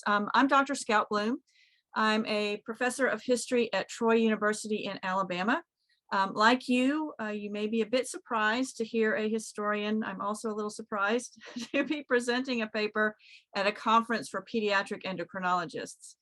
students. I'm Dr. Scout Bloom. I'm a professor of history at Troy University in Alabama. Like you, you may be a bit surprised to hear a historian. I'm also a little surprised to be presenting a paper at a conference for pediatric endocrinologists.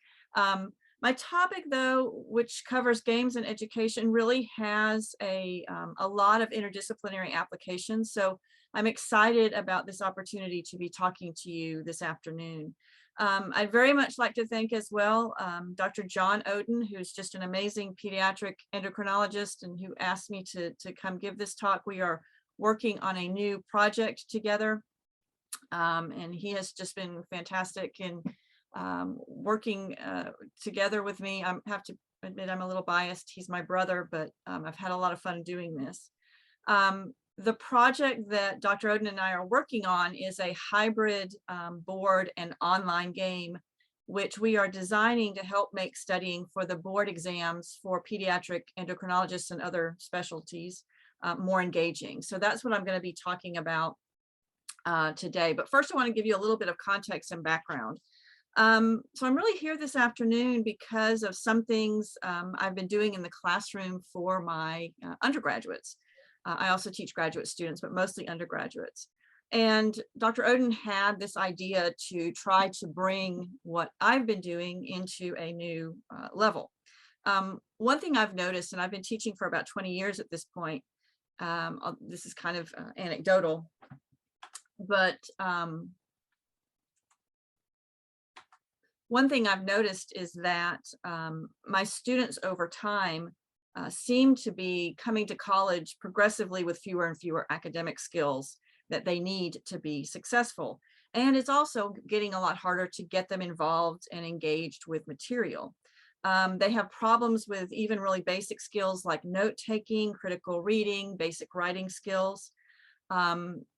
My topic, though, which covers games and education, really has a lot of interdisciplinary applications. So I'm excited about this opportunity to be talking to you this afternoon. I'd very much like to thank as well Dr. John Oden, who's just an amazing pediatric endocrinologist and who asked me to come give this talk. We are working on a new project together, and he has just been fantastic in working together with me. I have to admit I'm a little biased. He's my brother, but I've had a lot of fun doing this. The project that Dr. Oden and I are working on is a hybrid board and online game, which we are designing to help make studying for the board exams for pediatric endocrinologists and other specialties more engaging. So that's what I'm going to be talking about today. But first, I want to give you a little bit of context and background. So I'm really here this afternoon because of some things I've been doing in the classroom for my undergraduates. I also teach graduate students, but mostly undergraduates. And Dr. Oden had this idea to try to bring what I've been doing into a new level. One thing I've noticed, and I've been teaching for about 20 years at this point, this is kind of anecdotal, but one thing I've noticed is that my students over time seem to be coming to college progressively with fewer and fewer academic skills that they need to be successful. And it's also getting a lot harder to get them involved and engaged with material. They have problems with even really basic skills like note-taking, critical reading, basic writing skills.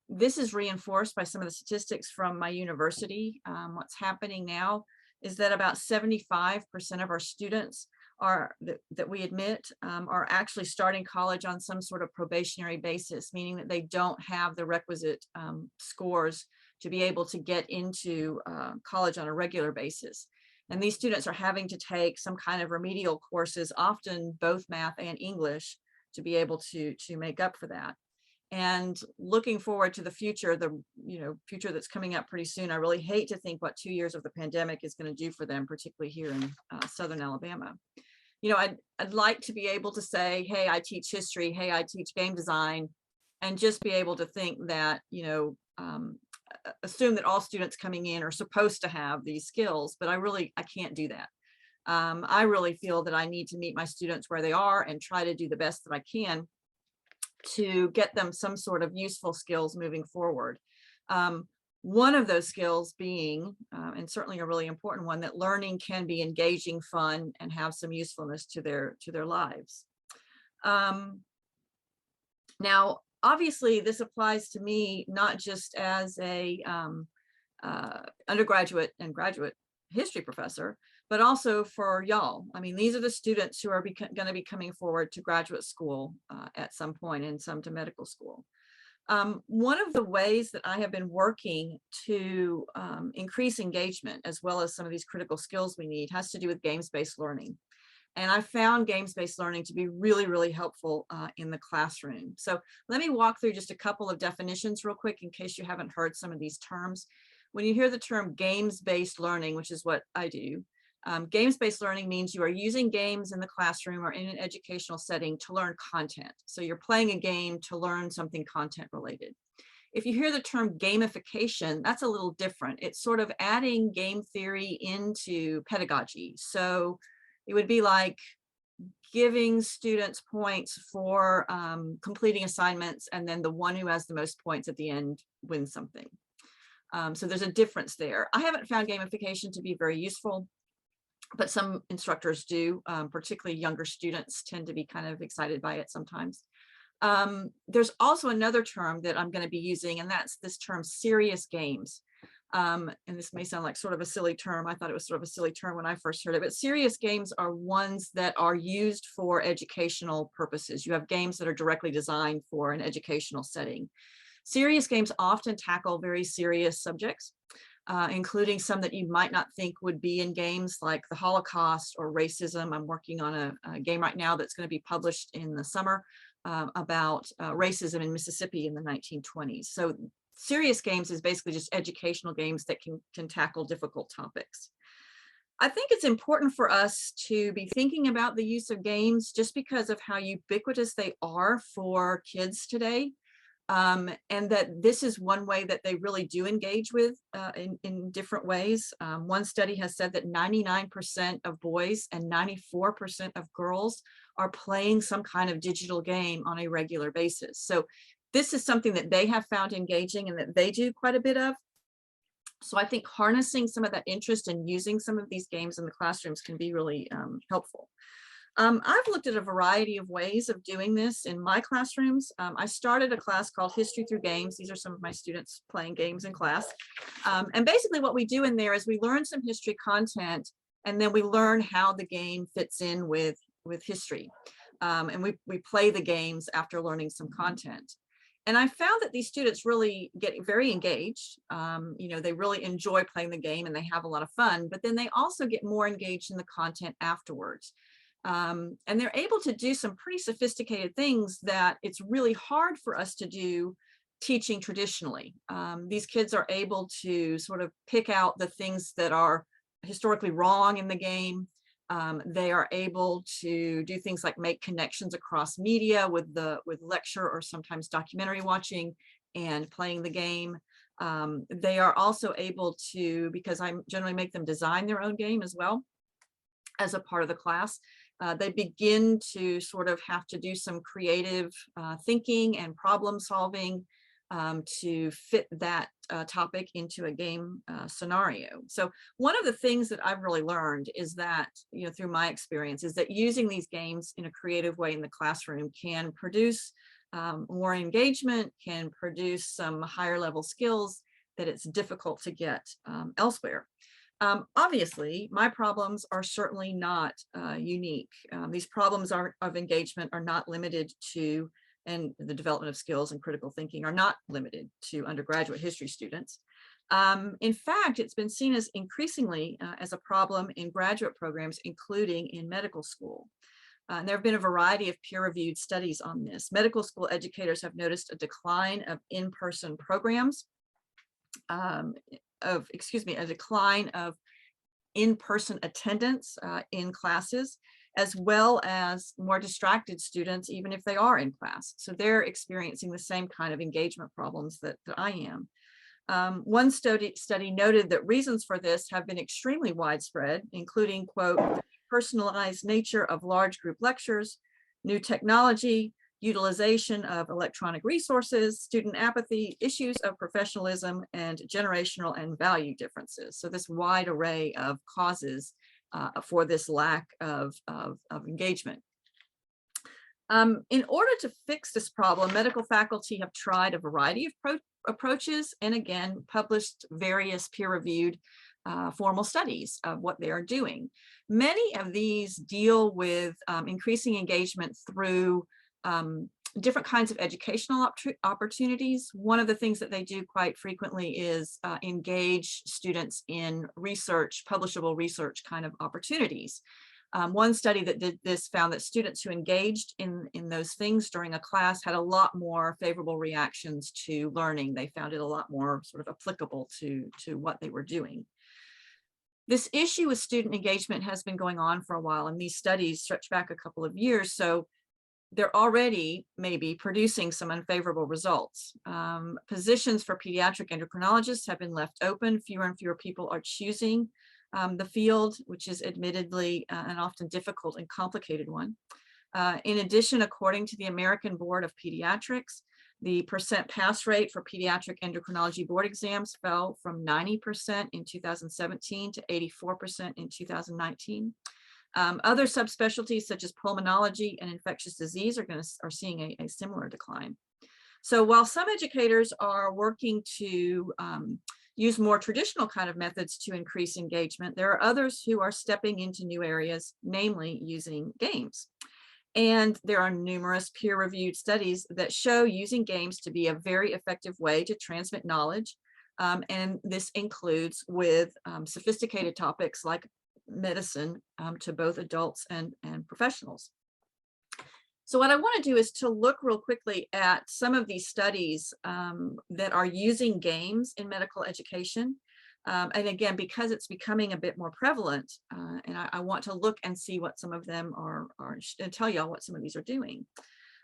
This is reinforced by some of the statistics from my university. What's happening now is that about 75% of our students that we admit are actually starting college on some sort of probationary basis, meaning that they don't have the requisite scores to be able to get into college on a regular basis. And these students are having to take some kind of remedial courses, often both math and English, to be able to make up for that. And looking forward to the future, future that's coming up pretty soon, I really hate to think what 2 years of the pandemic is going to do for them, particularly here in Southern Alabama. I'd like to be able to say, hey, I teach history, hey, I teach game design, and just be able to think that, assume that all students coming in are supposed to have these skills, but I can't do that. I really feel that I need to meet my students where they are and try to do the best that I can to get them some sort of useful skills moving forward. One of those skills being, and certainly a really important one, that learning can be engaging, fun, and have some usefulness to their lives. Now, obviously, this applies to me not just as a undergraduate and graduate history professor, but also for y'all. I mean, these are the students who are going to be coming forward to graduate school at some point, and some to medical school. One of the ways that I have been working to increase engagement, as well as some of these critical skills we need, has to do with games-based learning. And I found games-based learning to be really, really helpful in the classroom. So let me walk through just a couple of definitions real quick in case you haven't heard some of these terms. When you hear the term games-based learning, which is what I do, games-based learning means you are using games in the classroom or in an educational setting to learn content. So you're playing a game to learn something content related. If you hear the term gamification, that's a little different. It's sort of adding game theory into pedagogy. So it would be like giving students points for completing assignments, and then the one who has the most points at the end wins something. So there's a difference there. I haven't found gamification to be very useful, but some instructors do, particularly younger students tend to be kind of excited by it sometimes. There's also another term that I'm going to be using, and that's this term serious games. And this may sound like sort of a silly term. I thought it was sort of a silly term when I first heard it, but serious games are ones that are used for educational purposes. You have games that are directly designed for an educational setting. Serious games often tackle very serious subjects. including some that you might not think would be in games, like the Holocaust or racism. I'm working on a game right now that's going to be published in the summer about racism in Mississippi in the 1920s. So serious games is basically just educational games that can tackle difficult topics. I think it's important for us to be thinking about the use of games just because of how ubiquitous they are for kids today. And that this is one way that they really do engage with in different ways. One study has said that 99% of boys and 94% of girls are playing some kind of digital game on a regular basis. So this is something that they have found engaging and that they do quite a bit of. So I think harnessing some of that interest and using some of these games in the classrooms can be really helpful. I've looked at a variety of ways of doing this in my classrooms. I started a class called History Through Games. These are some of my students playing games in class. And basically what we do in there is we learn some history content, and then we learn how the game fits in with history. And we play the games after learning some content. And I found that these students really get very engaged. They really enjoy playing the game and they have a lot of fun, but then they also get more engaged in the content afterwards. And they're able to do some pretty sophisticated things that it's really hard for us to do teaching traditionally. These kids are able to sort of pick out the things that are historically wrong in the game. They are able to do things like make connections across media with lecture or sometimes documentary watching and playing the game. They are also able to, because I generally make them design their own game as well as a part of the class, they begin to sort of have to do some creative thinking and problem solving to fit that topic into a game scenario. So one of the things that I've really learned is that, through my experience, is that using these games in a creative way in the classroom can produce more engagement, can produce some higher level skills that it's difficult to get elsewhere. Obviously, my problems are certainly not unique. These problems of engagement are not limited to, and the development of skills and critical thinking are not limited to undergraduate history students. In fact, it's been seen as increasingly as a problem in graduate programs, including in medical school. And there have been a variety of peer-reviewed studies on this. Medical school educators have noticed a decline of in-person programs, a decline of in-person attendance in classes, as well as more distracted students, even if they are in class. So they're experiencing the same kind of engagement problems that I am. One study noted that reasons for this have been extremely widespread, including, quote, personalized nature of large group lectures, new technology, utilization of electronic resources, student apathy, issues of professionalism, and generational and value differences. So this wide array of causes for this lack of engagement. In order to fix this problem, medical faculty have tried a variety of approaches and again published various peer-reviewed formal studies of what they are doing. Many of these deal with increasing engagement through different kinds of educational opportunities. One of the things that they do quite frequently is engage students in research, publishable research kind of opportunities. One study that did this found that students who engaged in those things during a class had a lot more favorable reactions to learning. They found it a lot more sort of applicable to what they were doing. This issue with student engagement has been going on for a while, and these studies stretch back a couple of years. So they're already maybe producing some unfavorable results. Positions for pediatric endocrinologists have been left open. Fewer and fewer people are choosing the field, which is admittedly an often difficult and complicated one. In addition, according to the American Board of Pediatrics, the percent pass rate for pediatric endocrinology board exams fell from 90% in 2017 to 84% in 2019. Other subspecialties such as pulmonology and infectious disease are seeing a similar decline. So while some educators are working to use more traditional kind of methods to increase engagement, there are others who are stepping into new areas, namely using games. And there are numerous peer-reviewed studies that show using games to be a very effective way to transmit knowledge, And this includes with sophisticated topics like medicine to both adults and professionals. So what I want to do is to look real quickly at some of these studies that are using games in medical education. And again, because it's becoming a bit more prevalent, and I want to look and see what some of them are and tell y'all what some of these are doing.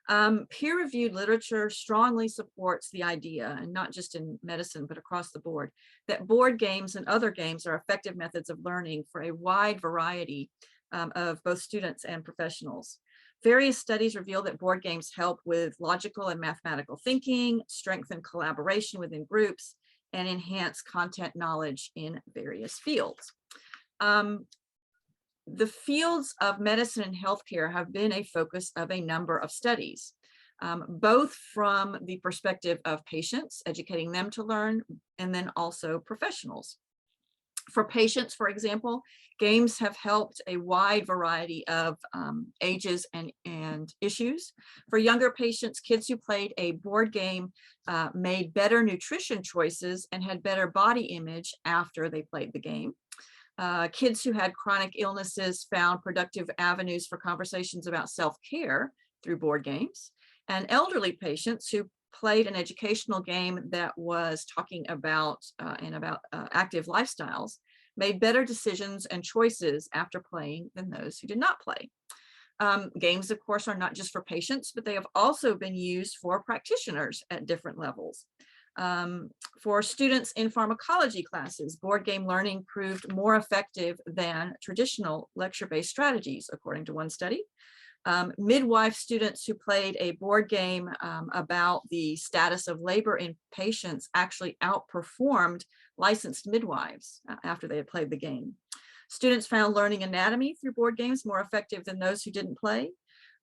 Peer-reviewed literature strongly supports the idea, and not just in medicine, but across the board, that board games and other games are effective methods of learning for a wide variety of both students and professionals. Various studies reveal that board games help with logical and mathematical thinking, strengthen collaboration within groups, and enhance content knowledge in various fields. The fields of medicine and healthcare have been a focus of a number of studies, both from the perspective of patients, educating them to learn, and then also professionals. For patients, for example, games have helped a wide variety of ages and issues. For younger patients, kids who played a board game made better nutrition choices and had better body image after they played the game. Kids who had chronic illnesses found productive avenues for conversations about self-care through board games. And elderly patients who played an educational game that was talking about active lifestyles made better decisions and choices after playing than those who did not play. Games, of course, are not just for patients, but they have also been used for practitioners at different levels. For students in pharmacology classes, board game learning proved more effective than traditional lecture-based strategies, according to one study. Midwife students who played a board game about the status of labor in patients actually outperformed licensed midwives after they had played the game. Students found learning anatomy through board games more effective than those who didn't play.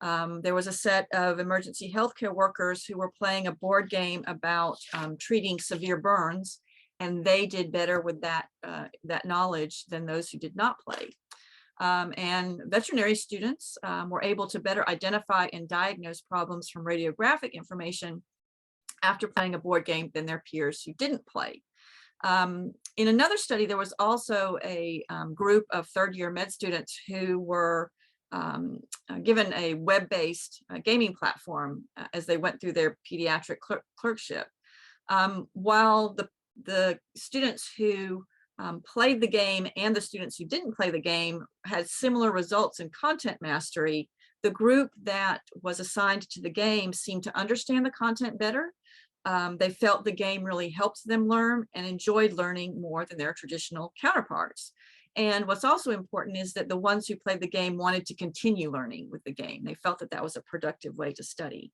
There was a set of emergency healthcare workers who were playing a board game about treating severe burns, and they did better with that knowledge than those who did not play. And veterinary students were able to better identify and diagnose problems from radiographic information after playing a board game than their peers who didn't play. In another study, there was also a group of third-year med students who were given a web-based gaming platform as they went through their pediatric clerkship. While the students who played the game and the students who didn't play the game had similar results in content mastery, the group that was assigned to the game seemed to understand the content better. They felt the game really helped them learn and enjoyed learning more than their traditional counterparts. And what's also important is that the ones who played the game wanted to continue learning with the game. They felt that that was a productive way to study.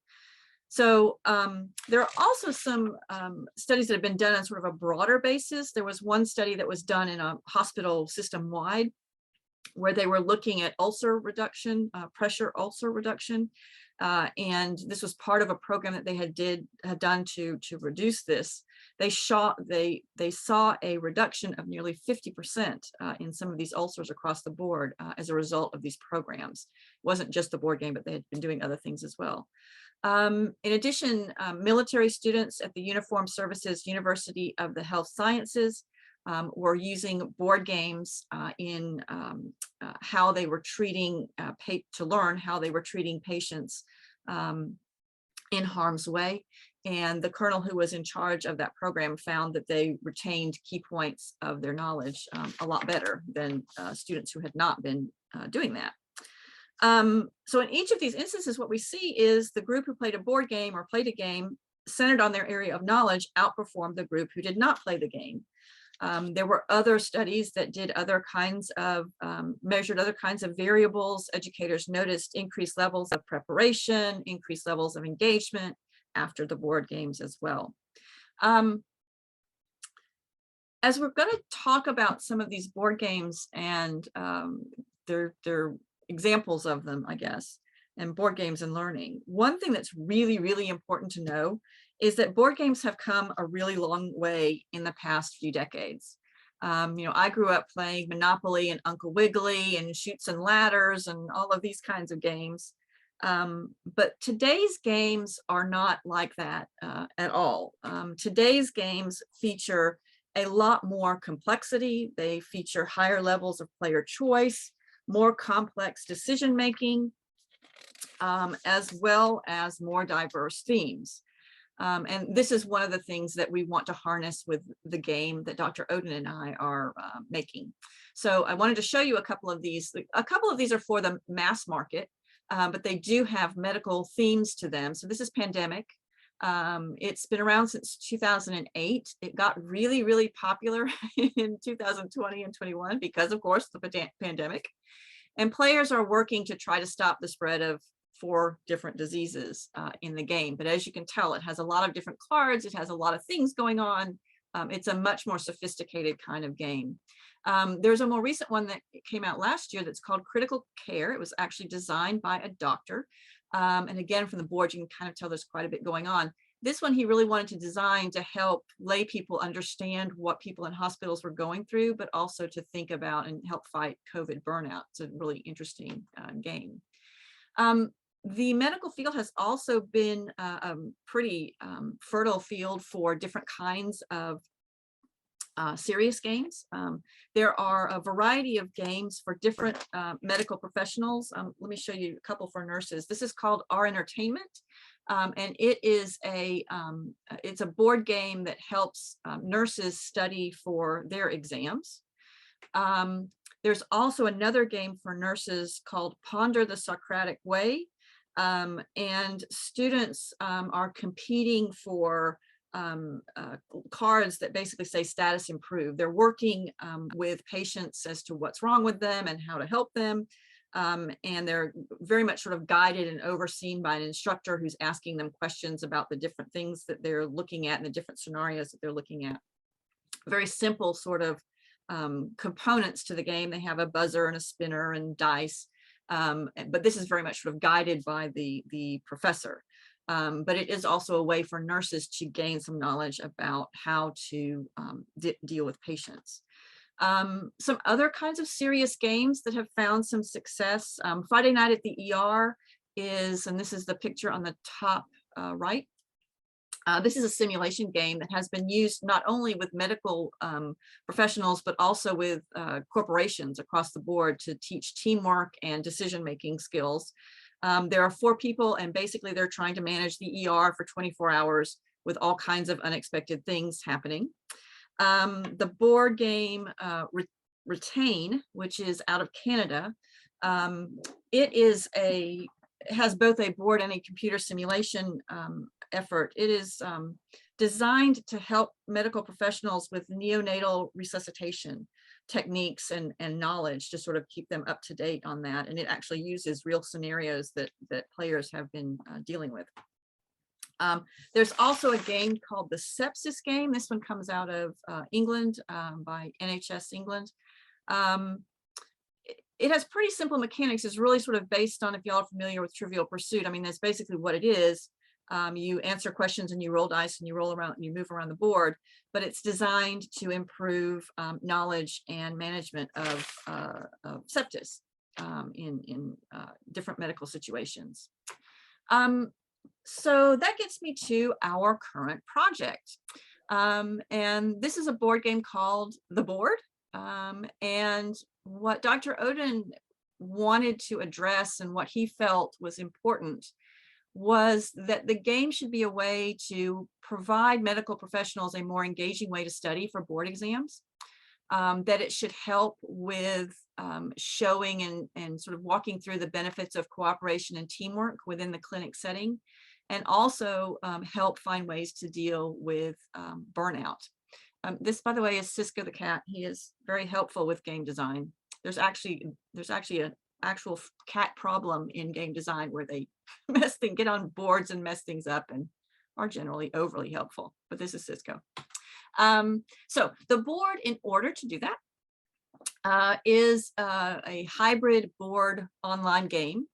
So there are also some studies that have been done on sort of a broader basis. There was one study that was done in a hospital system-wide where they were looking at ulcer reduction, pressure ulcer reduction. And this was part of a program that they had done to reduce this. They saw a reduction of nearly 50% in some of these ulcers across the board as a result of these programs. It wasn't just the board game, but they had been doing other things as well. In addition, military students at the Uniformed Services University of the Health Sciences were using board games in how they were treating, to learn how they were treating patients in harm's way. And the colonel who was in charge of that program found that they retained key points of their knowledge a lot better than students who had not been doing that. So in each of these instances, what we see is the group who played a board game or played a game centered on their area of knowledge outperformed the group who did not play the game. There were other studies that did other kinds of, measured other kinds of variables. Educators noticed increased levels of preparation, increased levels of engagement after the board games as well. As we're going to talk about some of these board games and their examples of them, I guess, and board games and learning, one thing that's really, really important to know is that board games have come a really long way in the past few decades. You know, I grew up playing Monopoly and Uncle Wiggily and Chutes and Ladders and all of these kinds of games. But today's games are not like that at all. Today's games feature a lot more complexity. They feature higher levels of player choice, more complex decision making, as well as more diverse themes. And this is one of the things that we want to harness with the game that Dr. Oden and I are making. So I wanted to show you a couple of these. A couple of these are for the mass market, but they do have medical themes to them. So this is Pandemic. It's been around since 2008. It got really, really popular in 2020 and 21 because, of course, the pandemic. And players are working to try to stop the spread of 4 different diseases in the game. But as you can tell, it has a lot of different cards. It has a lot of things going on. It's a much more sophisticated kind of game. There's a more recent one that came out last year that's called Critical Care. It was actually designed by a doctor. And again, from the board, you can kind of tell there's quite a bit going on. This one he really wanted to design to help lay people understand what people in hospitals were going through, but also to think about and help fight COVID burnout. It's a really interesting game. The medical field has also been a pretty fertile field for different kinds of serious games. There are a variety of games for different medical professionals. Let me show you a couple for nurses. This is called Our Entertainment, and it is it's a board game that helps nurses study for their exams. There's also another game for nurses called Ponder the Socratic Way, and students are competing for cards that basically say status improved. They're working with patients as to what's wrong with them and how to help them. And they're very much sort of guided and overseen by an instructor who's asking them questions about the different things that they're looking at and the different scenarios that they're looking at. Very simple sort of components to the game. They have a buzzer and a spinner and dice. But this is very much sort of guided by the professor. But it is also a way for nurses to gain some knowledge about how to deal with patients. Some other kinds of serious games that have found some success. Friday Night at the ER is, and this is the picture on the top right. This is a simulation game that has been used not only with medical professionals, but also with corporations across the board to teach teamwork and decision-making skills. There are 4 people, and basically they're trying to manage the ER for 24 hours with all kinds of unexpected things happening. The board game Retain, which is out of Canada, it has both a board and a computer simulation effort. It is designed to help medical professionals with neonatal resuscitation techniques and knowledge to sort of keep them up to date on that. And it actually uses real scenarios that players have been dealing with. There's also a game called the Sepsis game. This one comes out of England by NHS England. It has pretty simple mechanics. It's really sort of based on, if y'all are familiar with Trivial Pursuit, I mean, that's basically what it is. You answer questions and you roll dice and you roll around and you move around the board, but it's designed to improve knowledge and management of sepsis in different medical situations. So that gets me to our current project. And this is a board game called The Board. And what Dr. Oden wanted to address and what he felt was important was that the game should be a way to provide medical professionals a more engaging way to study for board exams, that it should help with showing and sort of walking through the benefits of cooperation and teamwork within the clinic setting, and also help find ways to deal with burnout. This, by the way, is Cisco the cat. He is very helpful with game design. There's actually an actual cat problem in game design where they get on boards and mess things up and are generally overly helpful, but this is Cisco. So the board, in order to do that, is a hybrid board online game.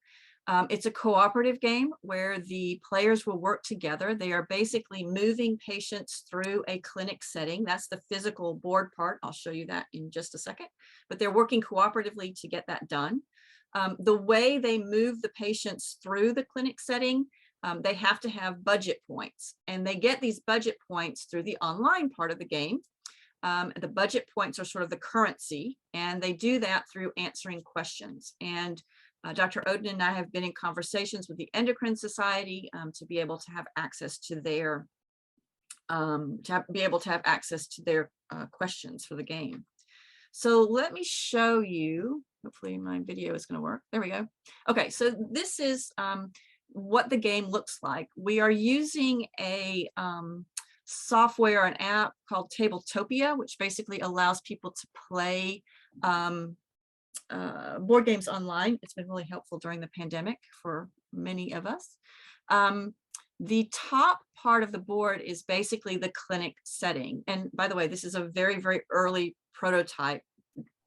It's a cooperative game where the players will work together. They are basically moving patients through a clinic setting. That's the physical board part. I'll show you that in just a second, but they're working cooperatively to get that done. The way they move the patients through the clinic setting, they have to have budget points, and they get these budget points through the online part of the game. The budget points are sort of the currency, and they do that through answering questions. And Dr. Oden and I have been in conversations with the Endocrine Society to be able to have access to their questions for the game. So let me show you. Hopefully my video is going to work. There we go. Okay, so this is what the game looks like. We are using a software, an app called Tabletopia, which basically allows people to play board games online. It's been really helpful during the pandemic for many of us. The top part of the board is basically the clinic setting. And by the way, this is a very, very early prototype,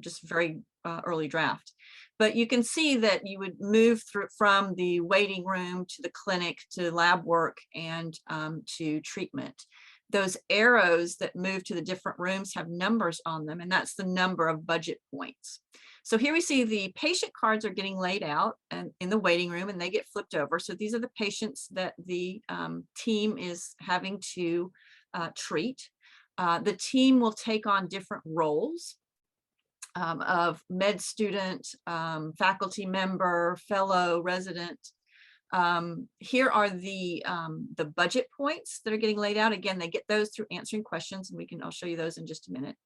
just very early draft. But you can see that you would move through from the waiting room to the clinic to lab work and to treatment. Those arrows that move to the different rooms have numbers on them, and that's the number of budget points. So here we see the patient cards are getting laid out and in the waiting room, and they get flipped over. So these are the patients that the team is having to treat. The team will take on different roles of med student, faculty member, fellow, resident. Here are the budget points that are getting laid out. Again, they get those through answering questions, and I'll show you those in just a minute.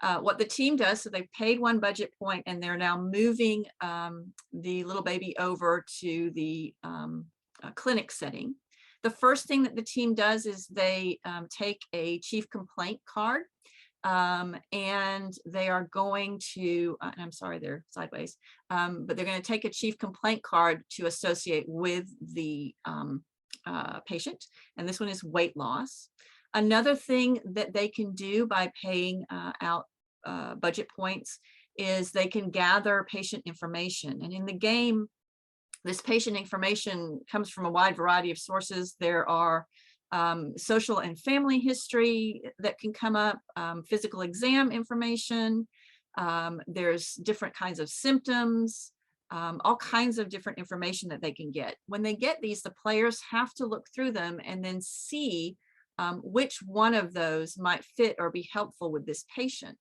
What the team does, so they've paid one budget point, and they're now moving the little baby over to the clinic setting. The first thing that the team does is they take a chief complaint card, and they are going to, I'm sorry, they're sideways, but they're going to take a chief complaint card to associate with the patient. And this one is weight loss. Another thing that they can do by paying out budget points is they can gather patient information. And in the game, this patient information comes from a wide variety of sources. There are social and family history that can come up, physical exam information. There's different kinds of symptoms, all kinds of different information that they can get. When they get these, the players have to look through them and then see which one of those might fit or be helpful with this patient.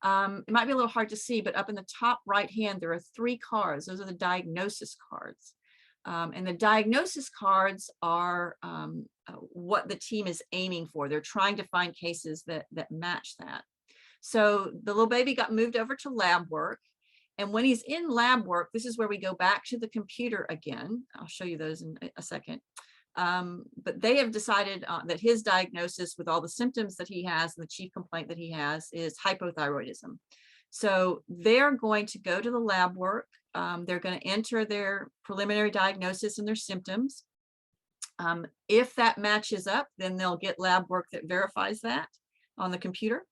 It might be a little hard to see, but up in the top right hand, there are 3 cards. Those are the diagnosis cards. And the diagnosis cards are what the team is aiming for. They're trying to find cases that match that. So the little baby got moved over to lab work. And when he's in lab work, this is where we go back to the computer again. I'll show you those in a second. But they have decided that his diagnosis with all the symptoms that he has and the chief complaint that he has is hypothyroidism. So they're going to go to the lab work. They're going to enter their preliminary diagnosis and their symptoms. If that matches up, then they'll get lab work that verifies that on the computer.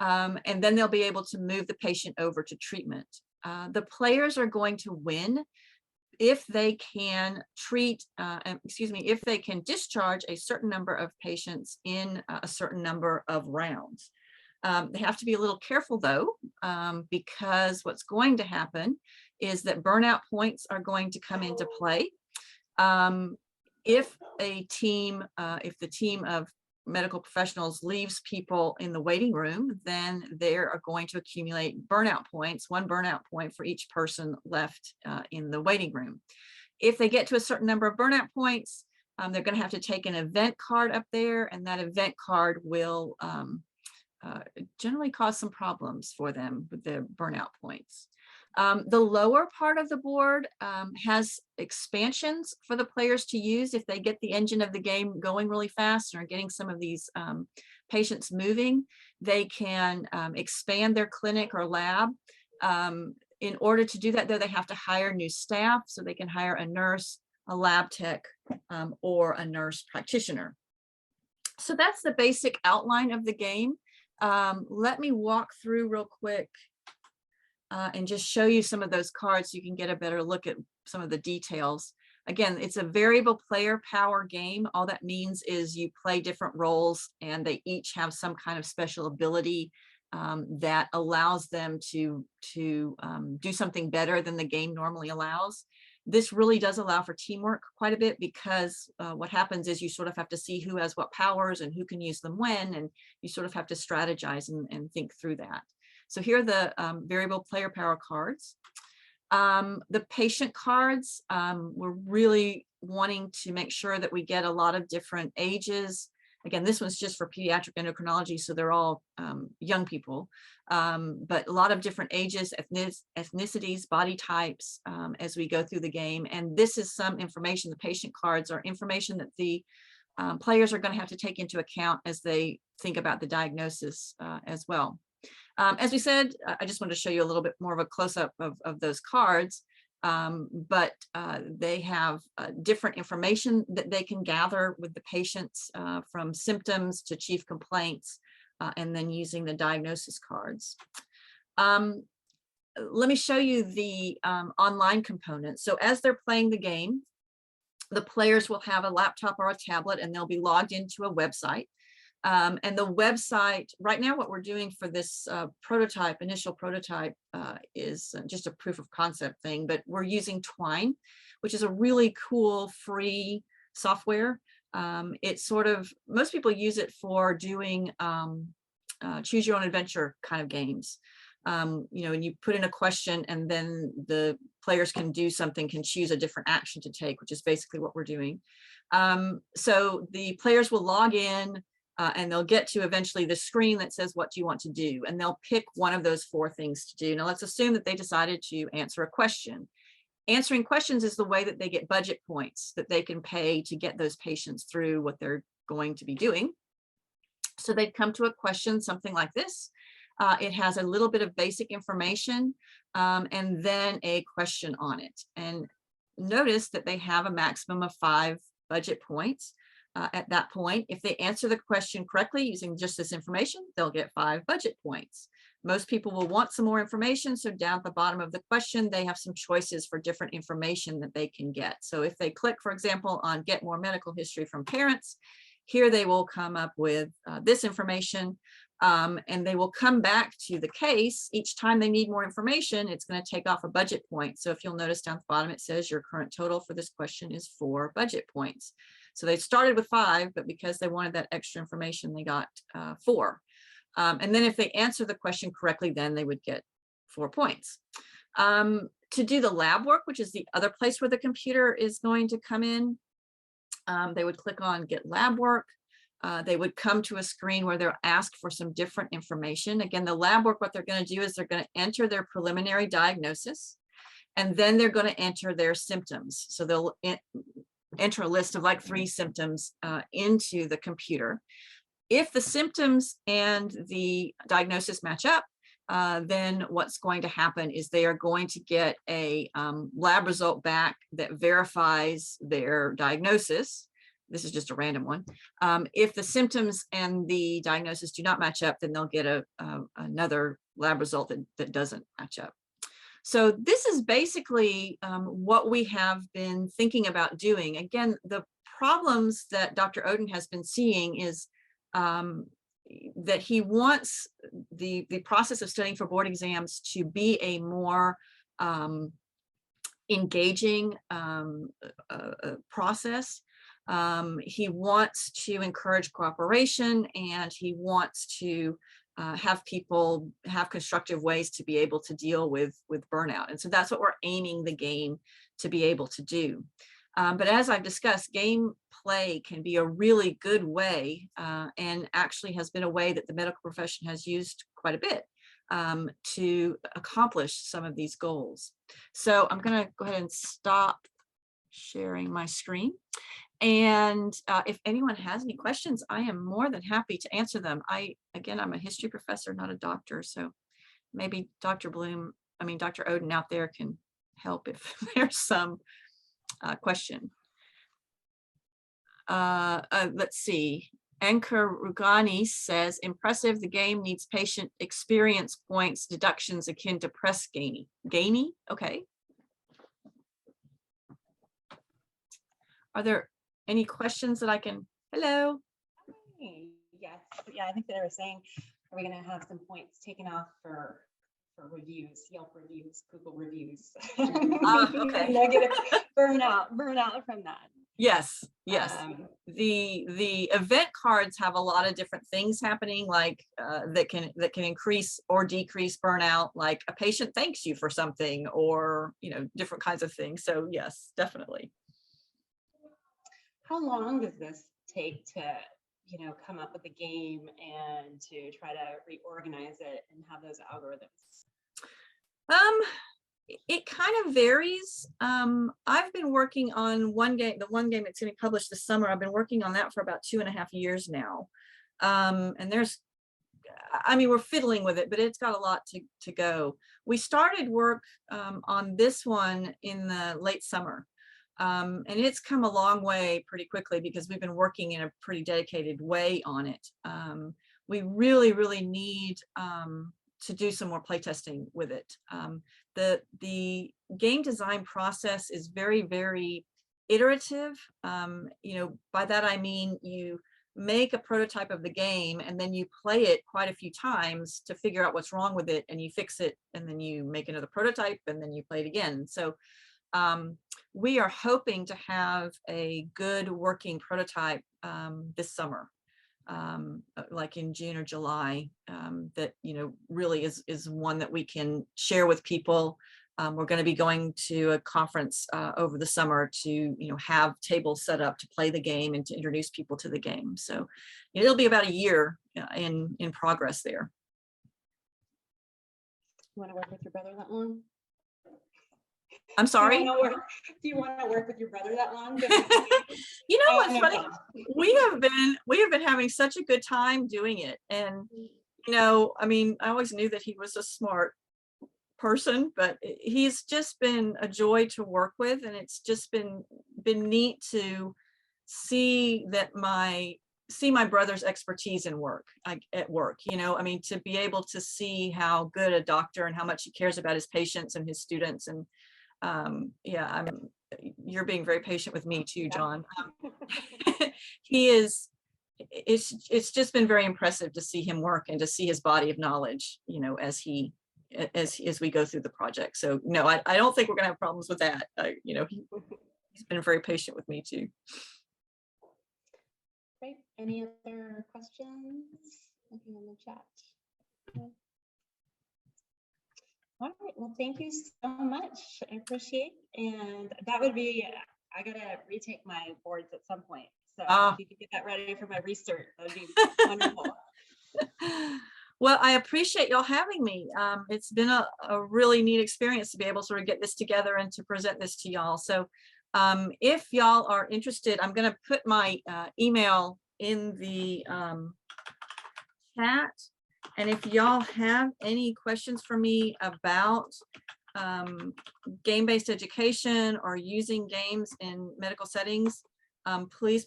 And then they'll be able to move the patient over to treatment. The players are going to win if they can if they can discharge a certain number of patients in a certain number of rounds. They have to be a little careful though, because what's going to happen is that burnout points are going to come into play. If the team of medical professionals leaves people in the waiting room, then they are going to accumulate burnout points, 1 burnout point for each person left in the waiting room. If they get to a certain number of burnout points, they're going to have to take an event card up there, and that event card will generally cause some problems for them with the burnout points. The lower part of the board has expansions for the players to use if they get the engine of the game going really fast and are getting some of these patients moving. They can expand their clinic or lab. In order to do that, though, they have to hire new staff, so they can hire a nurse, a lab tech, or a nurse practitioner. So that's the basic outline of the game. Let me walk through real quick and just show you some of those cards so you can get a better look at some of the details. Again, it's a variable player power game. All that means is you play different roles and they each have some kind of special ability that allows them to do something better than the game normally allows. This really does allow for teamwork quite a bit, because what happens is you sort of have to see who has what powers and who can use them when, and you sort of have to strategize and think through that. So here are the variable player power cards. The patient cards, we're really wanting to make sure that we get a lot of different ages. Again, this one's just for pediatric endocrinology, so they're all young people, but a lot of different ages, ethnicities, body types as we go through the game. And this is some information. The patient cards are information that the players are going to have to take into account as they think about the diagnosis as well. As we said, I just wanted to show you a little bit more of a close-up of those cards, but they have different information that they can gather with the patients, from symptoms to chief complaints, and then using the diagnosis cards. Let me show you the online component. So as they're playing the game, the players will have a laptop or a tablet, and they'll be logged into a website. And the website, right now, what we're doing for this initial prototype, is just a proof of concept thing, but we're using Twine, which is a really cool free software. It's sort of, most people use it for doing choose your own adventure kind of games. And you put in a question, and then the players can do something, can choose a different action to take, which is basically what we're doing. So the players will log in, and they'll get to eventually the screen that says, what do you want to do? And they'll pick one of those 4 things to do. Now let's assume that they decided to answer a question. Answering questions is the way that they get budget points that they can pay to get those patients through what they're going to be doing. So they'd come to a question, something like this. It has a little bit of basic information, and then a question on it. And notice that they have a maximum of 5 budget points. At that point, if they answer the question correctly using just this information, they'll get 5 budget points. Most people will want some more information, so down at the bottom of the question, they have some choices for different information that they can get. So if they click, for example, on get more medical history from parents, here they will come up with this information, and they will come back to the case. Each time they need more information, it's going to take off a budget point. So if you'll notice down at the bottom, it says your current total for this question is 4 budget points. So they started with 5, but because they wanted that extra information, they got 4. And then if they answer the question correctly, then they would get 4 points. To do the lab work, which is the other place where the computer is going to come in, they would click on get lab work. They would come to a screen where they're asked for some different information. Again, the lab work, what they're going to do is they're going to enter their preliminary diagnosis, and then they're going to enter their symptoms. So they'll enter a list of like 3 symptoms into the computer. If the symptoms and the diagnosis match up, then what's going to happen is they are going to get a lab result back that verifies their diagnosis. This is just a random one. If the symptoms and the diagnosis do not match up, then they'll get another lab result that doesn't match up. So this is basically what we have been thinking about doing. Again, the problems that Dr. Oden has been seeing is that he wants the process of studying for board exams to be a more engaging process. He wants to encourage cooperation, and he wants to have people have constructive ways to be able to deal with burnout. And so that's what we're aiming the game to be able to do. But as I've discussed, game play can be a really good way, and actually has been a way that the medical profession has used quite a bit to accomplish some of these goals. So I'm going to go ahead and stop sharing my screen. And if anyone has any questions, I am more than happy to answer them. Again, I'm a history professor, not a doctor, so maybe Dr. Oden out there can help if there's some question. Let's see. Ankur Rugani says, impressive, the game needs patient experience points, deductions akin to press gainy. Gainy? Okay. Are there any questions that I can, hello? Yes, yeah, I think they were saying are we going to have some points taken off for reviews, Yelp reviews, Google reviews? Okay. Negative burnout from that. Yes, yes. The event cards have a lot of different things happening, like that can increase or decrease burnout, like a patient thanks you for something, or different kinds of things. So yes, definitely. How long does this take to come up with a game and to try to reorganize it and have those algorithms? It kind of varies. I've been working on the one game that's going to be published this summer. I've been working on that for about 2.5 years now. And we're fiddling with it, but it's got a lot to go. We started work on this one in the late summer. And it's come a long way pretty quickly because we've been working in a pretty dedicated way on it. We really, really need to do some more playtesting with it. The game design process is very, very iterative. By that I mean you make a prototype of the game and then you play it quite a few times to figure out what's wrong with it, and you fix it, and then you make another prototype and then you play it again. So we are hoping to have a good working prototype this summer. Like in June or July, that really is one that we can share with people. We're going to be going to a conference over the summer to have tables set up to play the game and to introduce people to the game. So it'll be about a year in progress there. You want to work with your brother that long? I'm sorry? Do you want to work with your brother that long? What's funny? We have been having such a good time doing it. And, I always knew that he was a smart person, but he's just been a joy to work with. And it's just been neat to see my brother's expertise in work, at work, to be able to see how good a doctor and how much he cares about his patients and his students. And you're being very patient with me too, John. It's just been very impressive to see him work and to see his body of knowledge, as we go through the project. So no, I don't think we're gonna have problems with that. He's been very patient with me too. Great. Any other questions? Looking in the chat. Okay. All right, well, thank you so much. I appreciate it. And that would be, I gotta retake my boards at some point. So if you could get that ready for my research, that would be wonderful. Well, I appreciate y'all having me. It's been a really neat experience to be able to sort of get this together and to present this to y'all. So if y'all are interested, I'm gonna put my email in the chat. And if y'all have any questions for me about game-based education or using games in medical settings, please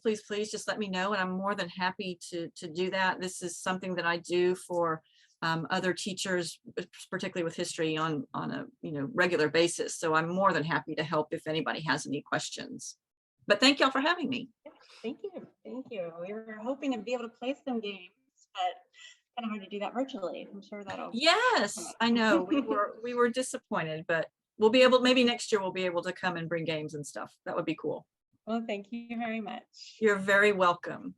just let me know, and I'm more than happy to do that. This is something that I do for other teachers, particularly with history, on a regular basis. So I'm more than happy to help if anybody has any questions. But thank y'all for having me. Thank you. We were hoping to be able to play some games, but kind of hard to do that virtually. I'm sure that'll. Yes, I know. we were disappointed, but we'll be able, maybe next year we'll be able to come and bring games and stuff. That would be cool. Well, thank you very much. You're very welcome.